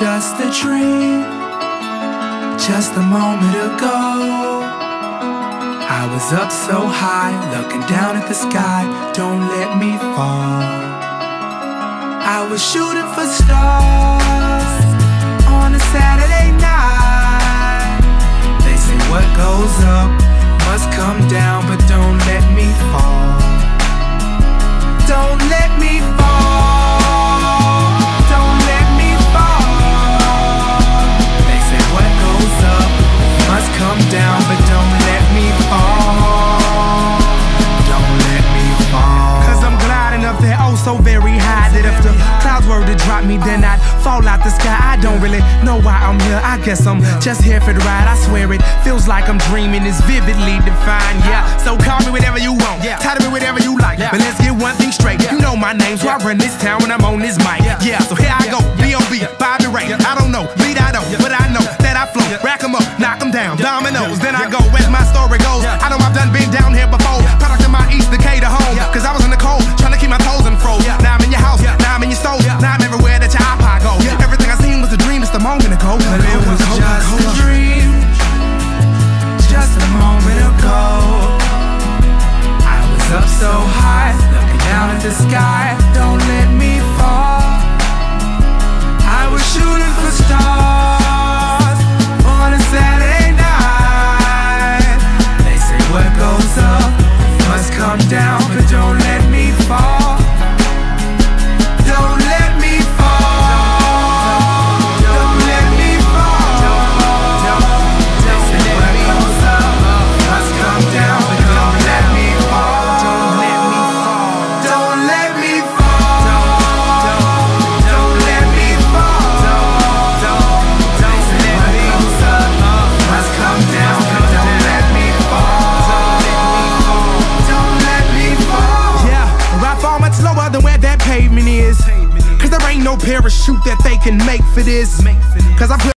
just a dream, just a moment ago. I was up so high, looking down at the sky. Don't let me fall. I was shooting for stars on a Saturday night. They say what goes up must come down, but don't let me fall. Don't let me fall. Don't let me fall. They say what goes up must come down, but don't let me fall. Don't let me fall. 'Cause I'm gliding up there oh so very high, that if the clouds were to drop me, then I'd fall out the sky. I don't really know why I'm here. I guess I'm just here for the ride. I swear it feels like I'm dreaming. It's vividly defined. Yeah, so call me whatever you want. Title me whatever you like. But let's get one thing straight. You know my name, so I run this town when I'm on this mic. Yeah, so here I go. B.O.B. Bobby Ray. I don't know, lead I don't, but I know that I flow. Rack 'em up, knock 'em down, dominoes. Then I go as my story goes. I know I've done been down here before. Product of my East Decatur home. 'Cause I was in the cold, trying to keep my toes unfroze. Now I'm in your house, now I'm in your stove. Now I'm everywhere that your iPod goes. Everything I seen was a dream just a moment ago. But it was just a dream, just a moment ago. I was up so high, looking down at the sky. Don't let me fall. I was shooting for stars on a Saturday night. They say what goes up must come down, but don't let me fall. Don't let me fall. Don't let me fall. They say what goes up must come down, but don't let me fall. Don't let me fall. Don't let me fall. Don't let me fall. They say what goes up must come down, but don't let me fall. Don't let me fall. Yeah, I fall much lower than where that pavement is. 'Cause there ain't no parachute that they can make for this. 'Cause I put